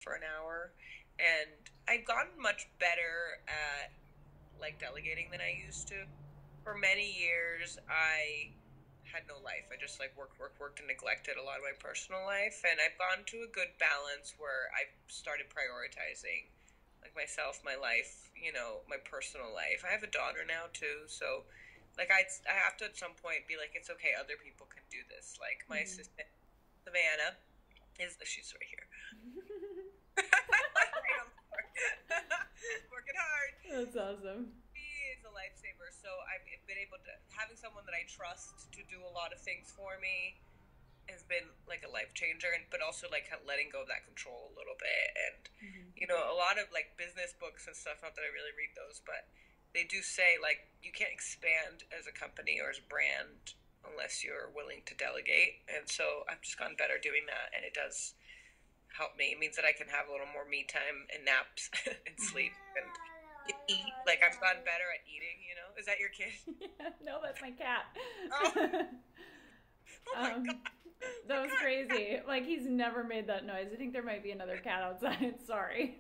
for an hour. And I've gotten much better at like delegating than I used to. For many years, I had no life. I just like worked and neglected a lot of my personal life. And I've gone to a good balance where I've started prioritizing like myself, my life, you know, my personal life. I have a daughter now too, so like I have to at some point be like, it's okay, other people can do this. Like my assistant Savannah she's right here. Working hard. That's awesome. She is a lifesaver. So I've been able to having someone that I trust to do a lot of things for me has been like a life changer, and but also like letting go of that control a little bit. And you know, a lot of like business books and stuff, not that I really read those, but they do say like you can't expand as a company or as a brand unless you're willing to delegate. And so I've just gotten better doing that, and it does help me. It means that I can have a little more me time and naps and sleep and eat. Like I've gotten better at eating, you know. Is that your kid? No, that's my cat. Oh my God. That was crazy. Like, he's never made that noise. I think there might be another cat outside. Sorry.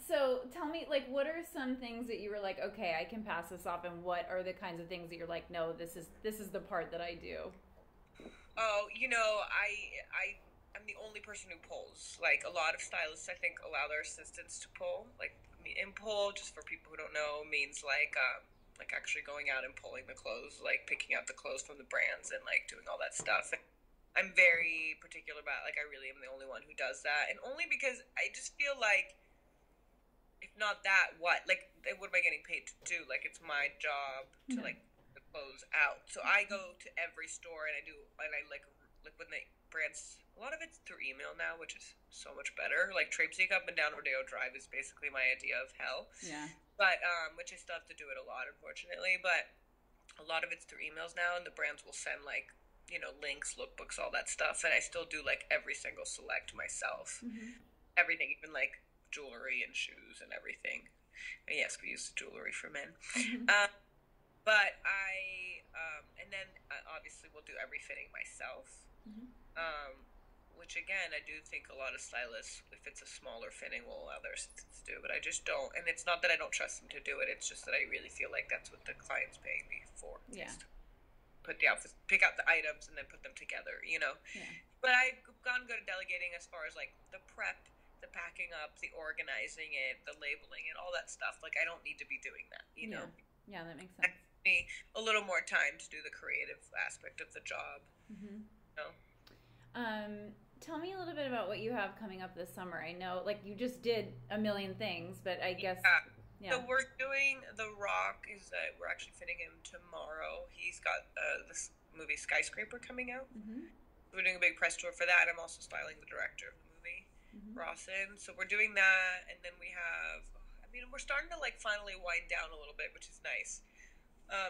So tell me, like, what are some things that you were like, okay, I can pass this off, and what are the kinds of things that you're like, no, this is the part that I do? Oh, you know, I'm the only person who pulls. Like, a lot of stylists, I think, allow their assistants to pull. Like, and pull, just for people who don't know, means like actually going out and pulling the clothes, like picking out the clothes from the brands and like doing all that stuff. And I'm very particular about, like, I really am the only one who does that, and only because I just feel like, if not that, what? Like, what am I getting paid to do? Like, it's my job to like put the clothes out. So I go to every store and I like when the brands. A lot of it's through email now, which is so much better. Like, traipsing up and down Rodeo Drive is basically my idea of hell. Yeah. But, which I still have to do it a lot, unfortunately. But a lot of it's through emails now, and the brands will send, like, you know, links, lookbooks, all that stuff. And I still do, like, every single select myself. Everything, even, like, jewelry and shoes and everything. And yes, we use jewelry for men. But and then obviously we'll do every fitting myself. Which again, I do think a lot of stylists, if it's a smaller fitting, will allow their assistants to do, but I just don't. And it's not that I don't trust them to do it. It's just that I really feel like that's what the client's paying me for. Yeah. Is to put the outfits, pick out the items, and then put them together, you know? Yeah. But I've gotten good at delegating as far as like the prep, the packing up, the organizing it, the labeling it, all that stuff. Like, I don't need to be doing that, you know? Yeah, that makes sense. Me a little more time to do the creative aspect of the job. You know? Tell me a little bit about what you have coming up this summer. I know, like, you just did a million things, but I guess, So we're doing The Rock. We're actually fitting him tomorrow. He's got this movie Skyscraper coming out. We're doing a big press tour for that. I'm also styling the director of the movie, Rawson. So we're doing that, and then we have, I mean, we're starting to like finally wind down a little bit, which is nice.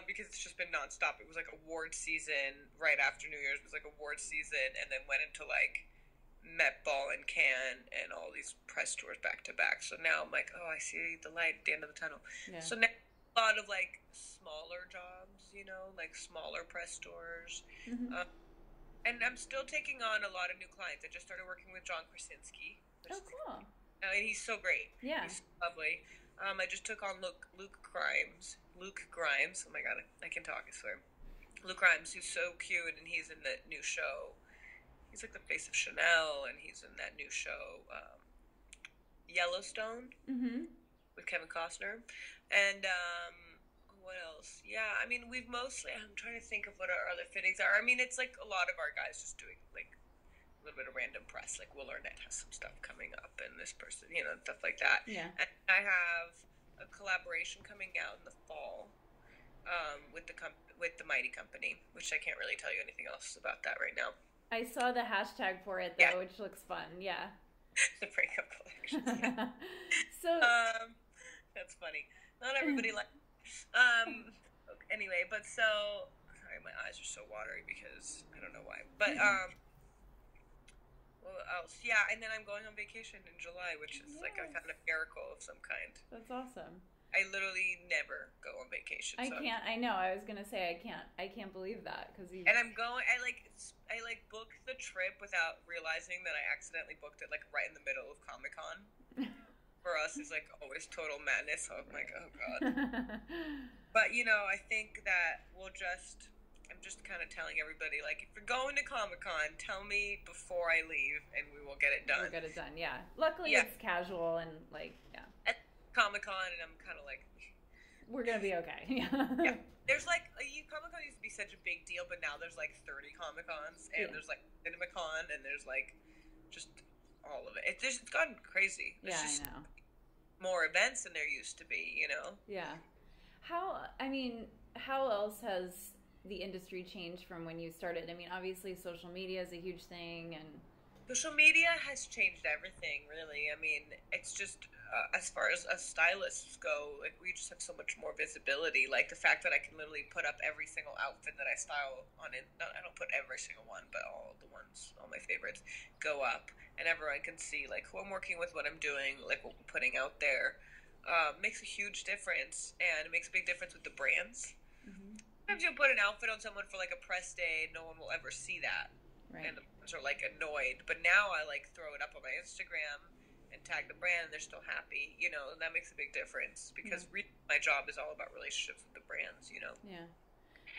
Because it's just been nonstop. It was like award season right after New Year's. It was like award season, and then went into like Met Ball and Cannes and all these press tours back to back. So now I'm like, oh, I see the light at the end of the tunnel. Yeah. So now a lot of like smaller jobs, you know, like smaller press tours. And I'm still taking on a lot of new clients. I just started working with Krasinski. Oh, cool. And he's so great. Yeah. He's so lovely. I just took on Luke Grimes. Oh my God, I can talk, I swear. Luke Grimes, who's so cute, and he's in the new show. He's like the face of Chanel, and he's in that new show, Yellowstone, with Kevin Costner. And what else? Yeah, I mean, I'm trying to think of what our other fittings are. I mean, it's like a lot of our guys just doing like a little bit of random press. Like Will Arnett has some stuff coming up, and this person, you know, stuff like that. Yeah. And I have a collaboration coming out in the fall with the Mighty Company, which I can't really tell you anything else about that right now. I saw the hashtag for it, though, which looks fun. Yeah. The breakup collection. Yeah. So that's funny. Not everybody likes. Anyway, but so sorry, my eyes are so watery because I don't know why. But what else? Yeah, and then I'm going on vacation in July, which is like a kind of miracle of some kind. That's awesome. I literally never go on vacation. I can't. I know. I was gonna say I can't. I can't believe that because you. And I'm going. I booked the trip without realizing that I accidentally booked it like right in the middle of Comic-Con. For us, is like always total madness. So I'm like, oh god. But I think that I'm just kind of telling everybody, like, if you're going to Comic-Con, tell me before I leave, and we will get it done. We'll get it done. Yeah. Luckily, it's casual and like At Comic-Con, and I'm kind of like, we're gonna be okay. Yeah. There's like Comic-Con used to be such a big deal, but now there's like 30 Comic-Cons, and there's like CinemaCon, and there's like just all of it. It's gotten crazy. There's just I know. More events than there used to be, Yeah. How else has the industry changed from when you started? I mean, obviously social media is a huge thing, and social media has changed everything, really. I mean, it's just as far as us stylists go, like, we just have so much more visibility. Like, the fact that I can literally put up every single outfit that I style on it. I don't put every single one, but all my favorites go up, and everyone can see, like, who I'm working with, what I'm doing, like, what we're putting out there. Makes a huge difference, and it makes a big difference with the brands. Mm-hmm. Sometimes you'll put an outfit on someone for, like, a press day, no one will ever see that. Right. And the brands are, like, annoyed. But now I, like, throw it up on my Instagram and tag the brand, and they're still happy. And that makes a big difference. Because my job is all about relationships with the brands, Yeah.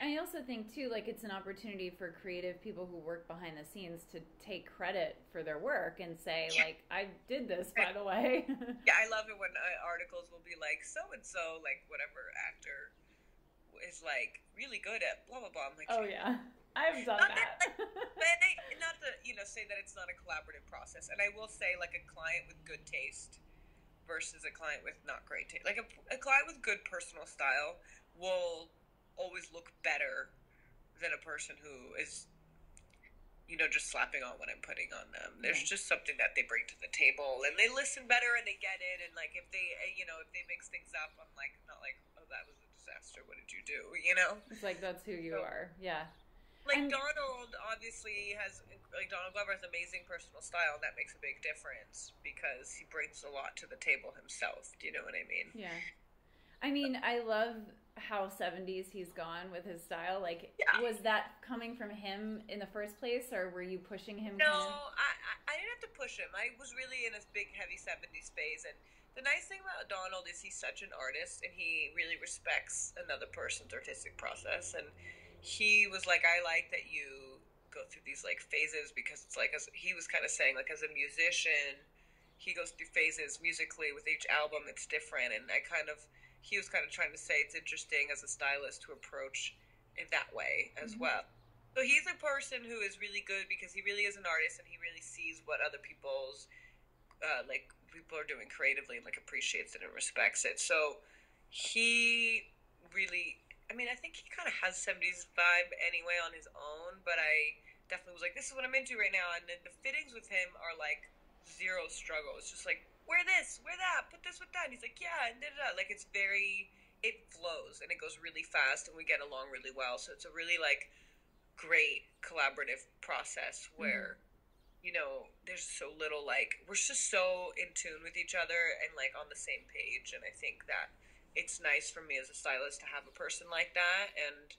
And I also think, too, like, it's an opportunity for creative people who work behind the scenes to take credit for their work and say, like, I did this, by the way. Yeah, I love it when articles will be like, so-and-so, like, whatever actor is, like, really good at blah, blah, blah. I'm like, oh, yeah. I've done that. But not to, say that it's not a collaborative process. And I will say, like, a client with good taste versus a client with not great taste. Like, a client with good personal style will always look better than a person who is, just slapping on what I'm putting on them. There's just something that they bring to the table, and they listen better and they get it. And, like, if they, if they mix things up, I'm like, not like, oh, that was a disaster. What did you do? It's like, that's who you are. Yeah. Like, Donald obviously Donald Glover has amazing personal style, and that makes a big difference because he brings a lot to the table himself. Do you know what I mean? Yeah. I mean, I love how 70s he's gone with his style. Like, was that coming from him in the first place, or were you pushing him? No, I didn't have to push him. I was really in this big, heavy 70s phase, and the nice thing about Donald is he's such an artist, and he really respects another person's artistic process, and he was like, I like that you go through these, like, phases, because it's like, as he was kind of saying, like, as a musician, he goes through phases musically with each album. It's different, and he was kind of trying to say it's interesting as a stylist to approach it that way as well. So he's a person who is really good because he really is an artist, and he really sees what other people's, people are doing creatively, and, like, appreciates it and respects it. So he really, I think he kind of has 70s vibe anyway on his own, but I definitely was like, this is what I'm into right now. And then the fittings with him are, like, zero struggle. It's just like, wear this, wear that, put this with that. And he's like, yeah, and da-da-da. Like, it flows, and it goes really fast, and we get along really well. So it's a really, like, great collaborative process where, there's so little, like, we're just so in tune with each other and, like, on the same page. And I think that it's nice for me as a stylist to have a person like that. And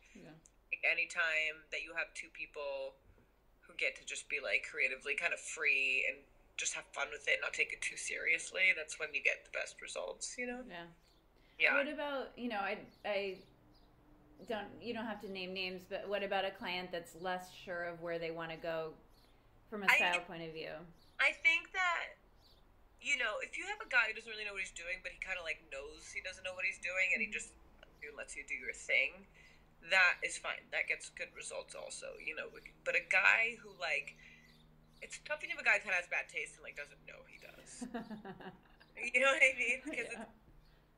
anytime that you have two people who get to just be, like, creatively kind of free and just have fun with it, not take it too seriously, that's when you get the best results, Yeah. What about, you don't have to name names, but what about a client that's less sure of where they want to go from a style point of view? I think that, if you have a guy who doesn't really know what he's doing, but he kind of, like, knows he doesn't know what he's doing, and he just lets you do your thing, that is fine. That gets good results also, But a guy who, like, it's tough when you have a guy who kind of has bad taste and, like, doesn't know he does. You know what I mean? Because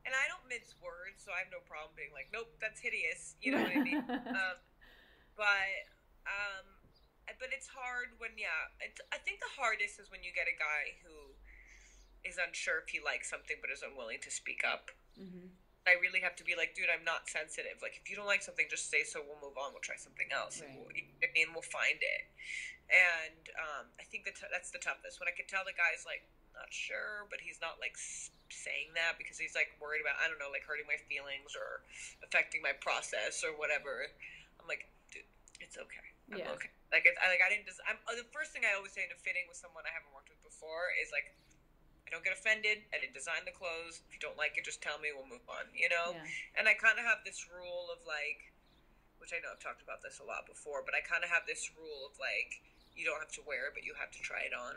and I don't mince words, so I have no problem being like, nope, that's hideous. You know what I mean? But it's hard when, I think the hardest is when you get a guy who is unsure if he likes something but is unwilling to speak up. Mm-hmm. I really have to be like, dude, I'm not sensitive. Like, if you don't like something, just say so. We'll move on. We'll try something else. Right. We'll find it. And I think that's the toughest. When I can tell the guy's like not sure, but he's not like saying that because he's like worried about, I don't know, like hurting my feelings or affecting my process or whatever. I'm like, dude, it's okay. I'm okay. Like I didn't just. The first thing I always say in a fitting with someone I haven't worked with before is like, I don't get offended. I didn't design the clothes. If you don't like it, just tell me. We'll move on. You know. Yeah. And I kind of have this rule of like, which I know I've talked about this a lot before, but I kind of have this rule of like, you don't have to wear it, but you have to try it on.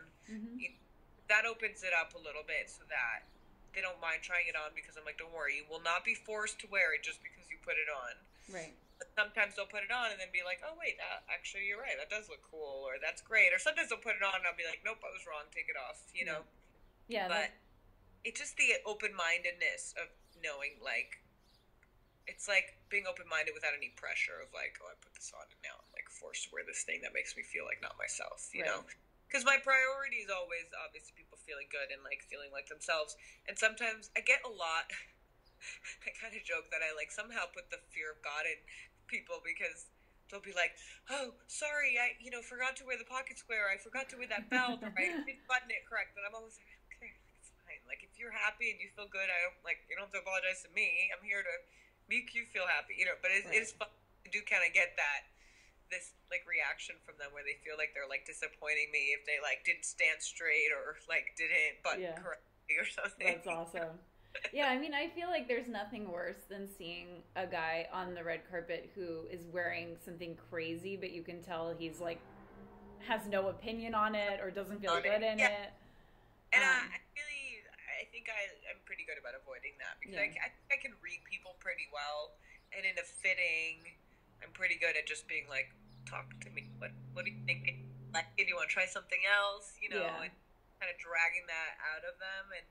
That opens it up a little bit so that they don't mind trying it on because I'm like, don't worry, you will not be forced to wear it just because you put it on. Right. But sometimes they'll put it on and then be like, oh wait, actually you're right, that does look cool, or that's great. Or sometimes they'll put it on and I'll be like, nope, I was wrong, take it off. You know. Yeah. But it's just the open-mindedness of knowing, like, it's like being open-minded without any pressure of like, oh, I put this on and now I'm like forced to wear this thing that makes me feel like not myself, you know? Because my priority is always obviously people feeling good and like feeling like themselves. And sometimes I get a lot, I kind of joke that I like somehow put the fear of God in people because they'll be like, oh, sorry, I forgot to wear the pocket square, I forgot to wear that belt, or I didn't button it correct. And I'm always like, okay, it's fine. Like if you're happy and you feel good, you don't have to apologize to me. I'm here to make you feel happy, you know. But it is fun to do kind of get this like reaction from them where they feel like they're like disappointing me if they like didn't stand straight or like didn't button correctly or something. That's awesome. Yeah, I mean, I feel like there's nothing worse than seeing a guy on the red carpet who is wearing something crazy, but you can tell he's like has no opinion on it or doesn't feel good in it. And I think I'm pretty good about avoiding that because I can read people pretty well, and in a fitting, I'm pretty good at just being like, talk to me. What do you think? Like, do you want to try something else? You know, and kind of dragging that out of them. And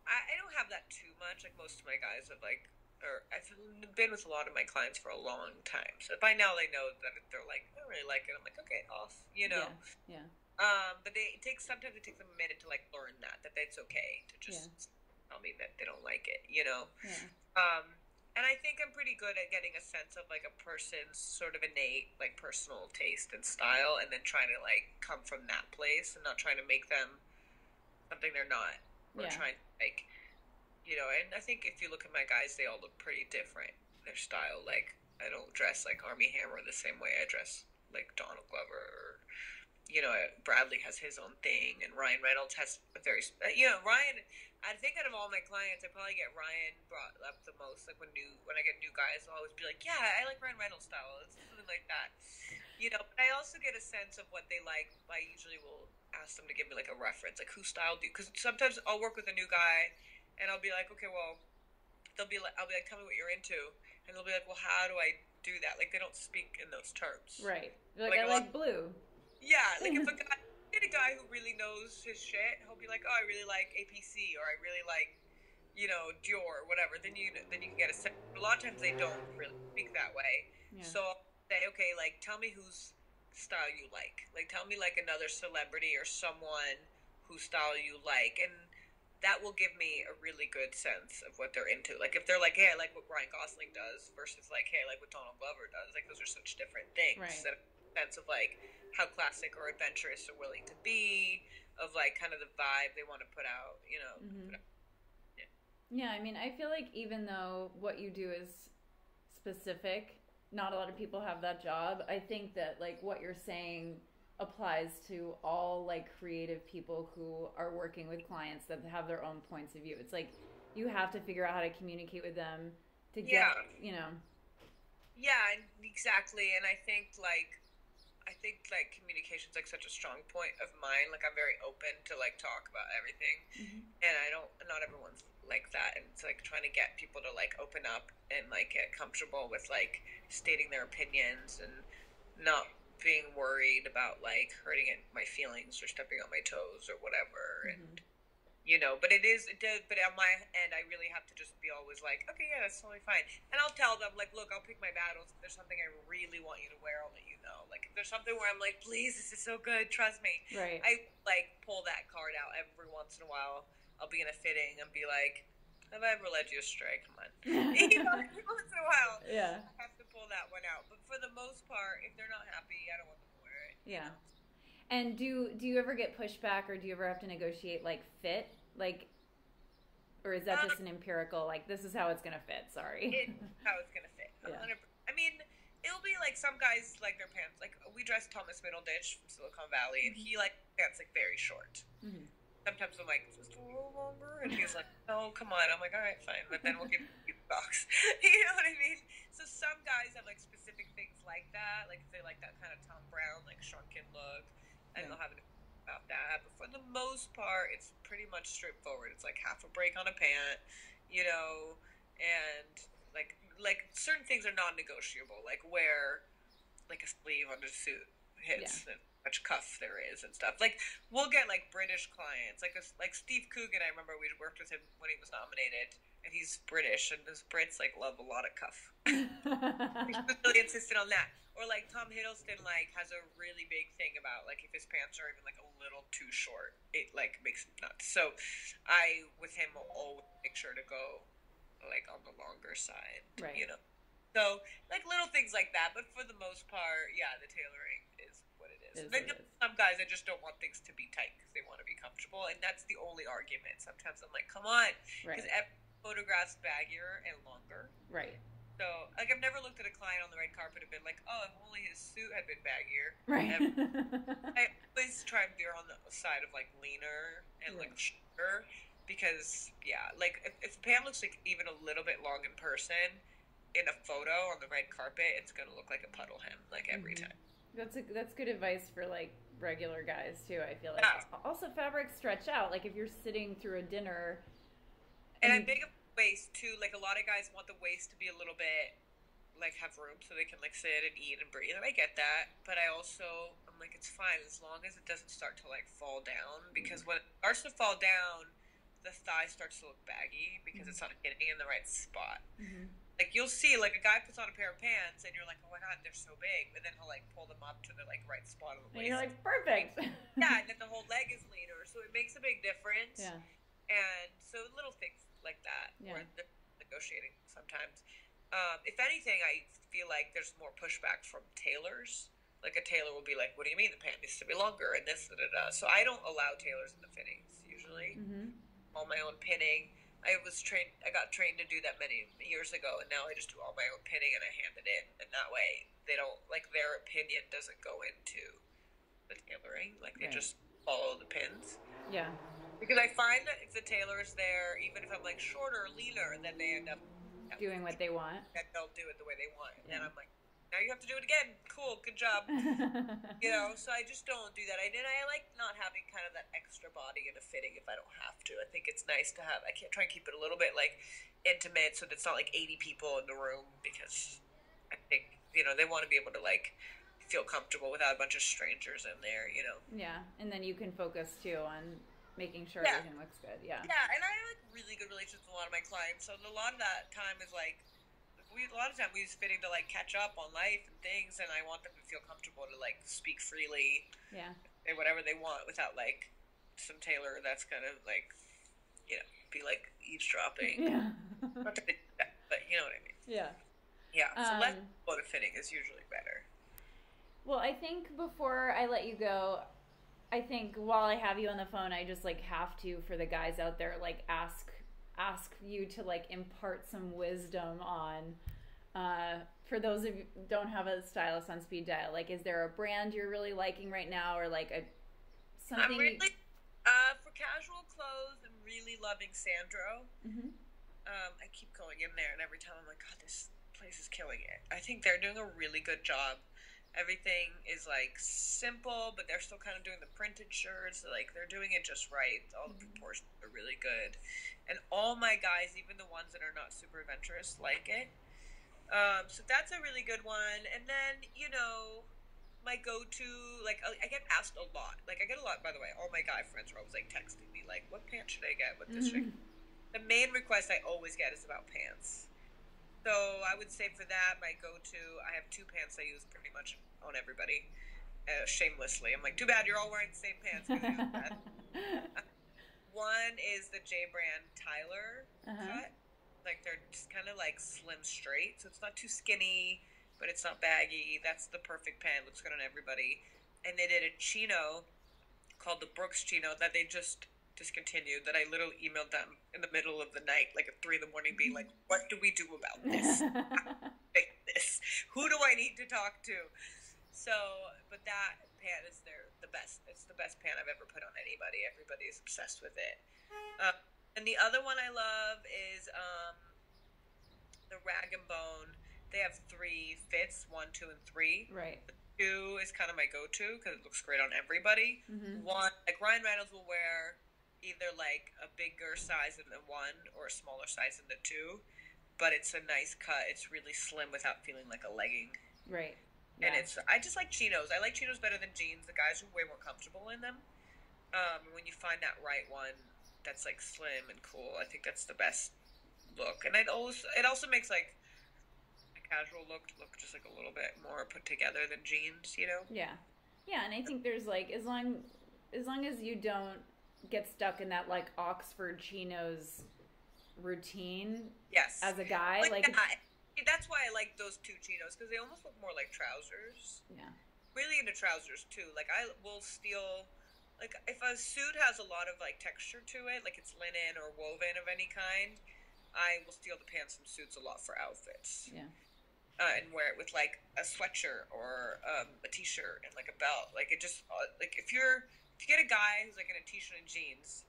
I don't have that too much. Like most of my guys have I've been with a lot of my clients for a long time, so by now they know that they're like, I don't really like it. I'm like, okay, off. You know. Yeah. But sometimes it takes them a minute to like learn that it's okay to just tell me that they don't like it. You know. Yeah. And I think I'm pretty good at getting a sense of like a person's sort of innate like personal taste and style, and then trying to like come from that place and not trying to make them something they're not, or trying to like, you know. And I think if you look at my guys, they all look pretty different. Their style, like I don't dress like Armie Hammer the same way I dress like Donald Glover, or you know, Bradley has his own thing, and Ryan Reynolds has a very, Ryan. I think out of all my clients, I probably get Ryan brought up the most. Like when I get new guys, I'll always be like, yeah, I like Ryan Reynolds' style. It's something like that, you know. But I also get a sense of what they like. I usually will ask them to give me like a reference, like who styled you? Because sometimes I'll work with a new guy, and I'll be like, okay, well, I'll be like, tell me what you're into, and they'll be like, well, how do I do that? Like they don't speak in those terms, right? Like I like blue. Yeah, like if a guy who really knows his shit, he'll be like, oh, I really like APC, or I really like, you know, Dior, or whatever. Then you can get a sense. A lot of times they don't really speak that way. Yeah. So I'll say, okay, like tell me whose style you like. Like tell me like another celebrity or someone whose style you like, and that will give me a really good sense of what they're into. Like if they're like, hey, I like what Ryan Gosling does, versus like, hey, I like what Donald Glover does. Like those are such different things. Right. That sense of like how classic or adventurous they're willing to be, of like kind of the vibe they want to put out, you know. Yeah, I mean, I feel like even though what you do is specific, not a lot of people have that job. I think that like what you're saying applies to all like creative people who are working with clients that have their own points of view. It's like you have to figure out how to communicate with them to get, you know. Yeah, exactly. And I think like communication's like such a strong point of mine. Like I'm very open to like talk about everything, and not everyone's like that. And it's like trying to get people to like open up and like get comfortable with like stating their opinions and not being worried about like hurting my feelings or stepping on my toes or whatever. And you know, but but on my end, I really have to just be always like, okay, yeah, that's totally fine. And I'll tell them, like, look, I'll pick my battles. If there's something I really want you to wear, I'll let you know. Like, if there's something where I'm like, please, this is so good, trust me. Right. I, like, pull that card out every once in a while. I'll be in a fitting and be like, have I ever led you astray? Come on. You know, every once in a while, I have to pull that one out. But for the most part, if they're not happy, I don't want them to wear it. Yeah. And do you ever get pushback, or do you ever have to negotiate like fit, like, or is that just an empirical like this is how it's gonna fit? Sorry, it's how it's gonna fit. 100%. I mean, it'll be like some guys like their pants. Like we dressed Thomas Middleditch from Silicon Valley, and he like pants like very short. Mm-hmm. Sometimes I'm like, just a little longer, and he's like, no, come on. I'm like, all right, fine, but then we'll give you $2. You know what I mean? So some guys have like specific things like that, like if they like that kind of Tom Brown, like shrunken look, and they'll have an about that. But for the most part, it's pretty much straightforward. It's like half a break on a pant, you know, and like certain things are non-negotiable, like where like a sleeve on a suit hits and how much cuff there is and stuff. Like we'll get like British clients, like Steve Coogan. I remember we worked with him when he was nominated, and he's British, and those Brits like love a lot of cuff. He's really insistent on that. Or like Tom Hiddleston like has a really big thing about like if his pants are even like a little too short, it like makes him nuts. So I with him will always make sure to go like on the longer side, right. You know. So like little things like that, but for the most part, yeah, the tailoring is what it is. Then some guys I just don't want things to be tight because they want to be comfortable, and that's the only argument. Sometimes I'm like, come on, because every photograph's baggier and longer, right? So, like, I've never looked at a client on the red carpet and been like, oh, if only his suit had been baggier. Right. I always try and veer on the side of, like, leaner and, like, shorter because, yeah, like, if the pant looks, like, even a little bit long in person, in a photo on the red carpet, it's going to look like a puddle hem, like, every time. That's good advice for, like, regular guys, too, I feel like. Yeah. Also, fabrics stretch out. Like, if you're sitting through a dinner. And I'm big waist too. Like a lot of guys want the waist to be a little bit like have room so they can like sit and eat and breathe, and I get that, but I'm like it's fine as long as it doesn't start to like fall down, because when it starts to fall down the thigh starts to look baggy because it's not hitting in the right spot. Like you'll see like a guy puts on a pair of pants and you're like, oh my god, they're so big, but then he'll like pull them up to the like right spot on the waist and you're like perfect. Yeah, and then the whole leg is leaner, so it makes a big difference. Yeah. And so little things like that, where they're negotiating sometimes. If anything, I feel like there's more pushback from tailors. Like a tailor will be like, what do you mean the pant needs to be longer and this, da-da-da. So I don't allow tailors in the fittings, usually. All my own pinning. I got trained to do that many years ago, and now I just do all my own pinning and I hand it in. And that way, they don't, like, their opinion doesn't go into the tailoring. Like, they just follow the pins. Yeah. Because I find that if the tailor is there, even if I'm like shorter or leaner, then they end up doing what they want. And they'll do it the way they want. And I'm like, now you have to do it again. Cool, good job. You know, so I just don't do that. I like not having kind of that extra body in a fitting if I don't have to. I think it's nice to have, I can't try and keep it a little bit like intimate so that it's not like 80 people in the room, because I think, you know, they want to be able to like feel comfortable without a bunch of strangers in there, you know. Yeah, and then you can focus too on making sure everything looks good. Yeah, and I have like really good relationships with a lot of my clients, so a lot of that time is like a lot of time we use fitting to like catch up on life and things, and I want them to feel comfortable to like speak freely, and whatever they want without like some tailor that's gonna like, you know, be like eavesdropping. Not to do that, but you know what I mean. So less go to fitting is usually better. Well, I think before I let you go, I think while I have you on the phone, I just like have to, for the guys out there, like ask you to like impart some wisdom on, for those of you who don't have a stylist on speed dial, like is there a brand you're really liking right now, or like something? I'm really, for casual clothes, I'm really loving Sandro. I keep going in there, and every time I'm like, God, this place is killing it. I think they're doing a really good job. Everything is like simple, but they're still kind of doing the printed shirts. Like they're doing it just right. All the proportions are really good, and all my guys, even the ones that are not super adventurous, like it. So that's a really good one. And then, you know, my go-to, like I get asked a lot. Like I get a lot, by the way. All my guy friends are always like texting me, like, "What pants should I get? What this shirt?" The main request I always get is about pants. So I would say for that, my go-to, I have two pants I use pretty much on everybody, shamelessly. I'm like, too bad you're all wearing the same pants. One is the J brand Tyler cut. Like they're just kind of like slim straight, so it's not too skinny, but it's not baggy. That's the perfect pant. Looks good on everybody. and they did a chino called the Brooks chino that they just discontinued, that I literally emailed them in the middle of the night, like at 3 a.m, being like, what do we do about this? Like this. Who do I need to talk to? So, but that pant is the best. It's the best pant I've ever put on anybody. Everybody is obsessed with it. And the other one I love is the Rag & Bone. They have 3 fits, 1, 2, and 3. Right. The 2 is kind of my go-to because it looks great on everybody. Mm-hmm. 1, like Ryan Reynolds will wear either like a bigger size in the 1 or a smaller size in the 2, but it's a nice cut. It's really slim without feeling like a legging. Right. Yeah. And I just like chinos. I like chinos better than jeans. The guys are way more comfortable in them. When you find that right one that's like slim and cool, I think that's the best look. And it also makes like a casual look just like a little bit more put together than jeans, you know? Yeah. Yeah, and I think there's like, as long as you don't get stuck in that like Oxford chinos routine. Yes. As a guy, like that's why I like those 2 chinos, because they almost look more like trousers. Yeah. Really into trousers too. Like I will steal, like if a suit has a lot of like texture to it, like it's linen or woven of any kind, I will steal the pants from suits a lot for outfits. Yeah. And wear it with like a sweatshirt or a t-shirt and like a belt. Like it just like if you get a guy who's like in a t-shirt and jeans,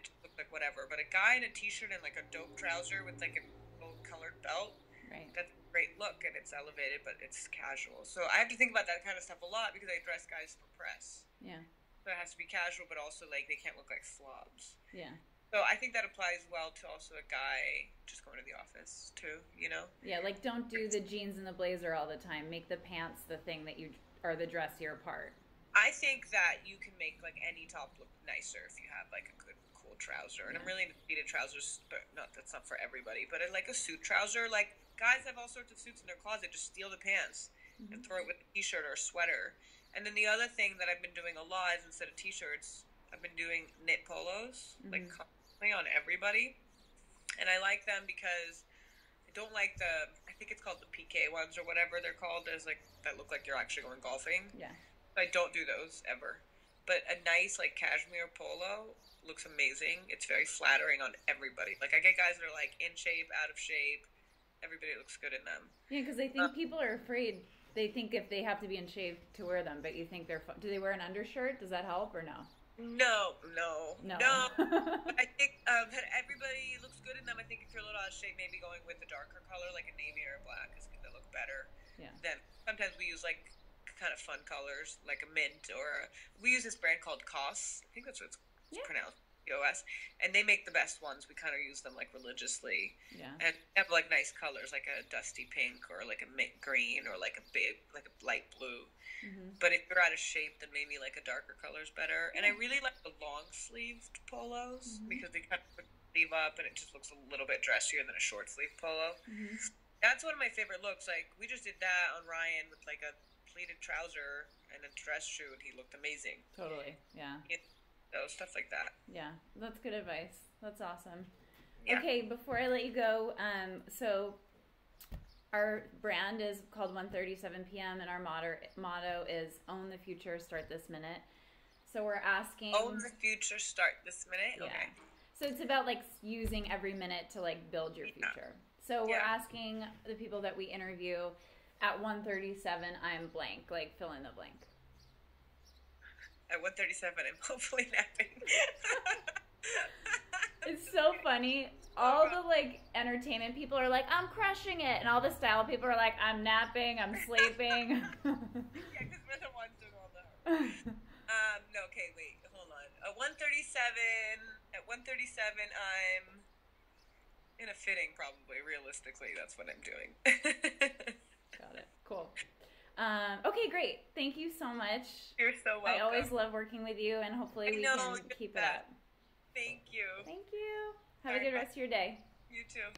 it just looks like whatever. But a guy in a t-shirt and like a dope trouser with like a gold colored belt. Right. That's a great look, and it's elevated, but it's casual. So I have to think about that kind of stuff a lot because I dress guys for press. Yeah. So it has to be casual, but also like they can't look like slobs. Yeah. So I think that applies well to also a guy just going to the office too, you know? Yeah, like don't do the jeans and the blazer all the time. Make the pants the thing that you are the dressier part. I think that you can make like any top look nicer if you have like a good cool trouser. And I'm really into pleated trousers, but that's not for everybody. But like a suit trouser, like guys have all sorts of suits in their closet. Just steal the pants and throw it with a t-shirt or a sweater. And then the other thing that I've been doing a lot is instead of t-shirts, I've been doing knit polos, like constantly on everybody. And I like them because I don't like I think it's called the PK ones or whatever they're called. There's like, that look like you're actually going golfing. Yeah. I don't do those ever. But a nice like cashmere polo looks amazing. It's very flattering on everybody. Like I get guys that are like in shape, out of shape. Everybody looks good in them. Yeah, because I think people are afraid. They think if they have to be in shape to wear them, but you think do they wear an undershirt? Does that help or no? No. But I think that everybody looks good in them. I think if you're a little out of shape, maybe going with a darker color like a navy or a black is going to look better. Yeah. Then sometimes we use like kind of fun colors like a mint we use this brand called COS. I think that's what it's pronounced. COS, and they make the best ones. We kind of use them like religiously, and have like nice colors like a dusty pink or like a mint green or like a light blue. But if you're out of shape, then maybe like a darker color is better. And I really like the long sleeved polos because they kind of put the sleeve up and it just looks a little bit dressier than a short sleeve polo. That's one of my favorite looks. Like we just did that on Ryan with like a pleated trouser and a dress shoe, and he looked amazing. Totally, yeah. So stuff like that. Yeah, that's good advice. That's awesome. Yeah. Okay, before I let you go, so our brand is called 1:37 PM, and our motto is "Own the future, start this minute." So we're asking. Own the future, start this minute. Yeah. Okay. So it's about like using every minute to like build your future. So we're asking the people that we interview at 1:37, I'm blank, like fill in the blank. At 1:37, I'm hopefully napping. It's so funny. All the like entertainment people are like, I'm crushing it, and all the style people are like, I'm napping, I'm sleeping. Yeah, because we're the ones doing all that. No, okay, wait, hold on. At 1:37, I'm in a fitting, probably. Realistically, that's what I'm doing. Got it. Cool. Okay, great. Thank you so much. You're so welcome. I always love working with you, and hopefully we can keep it up. Thank you. Thank you. Have a good rest of your day. You too.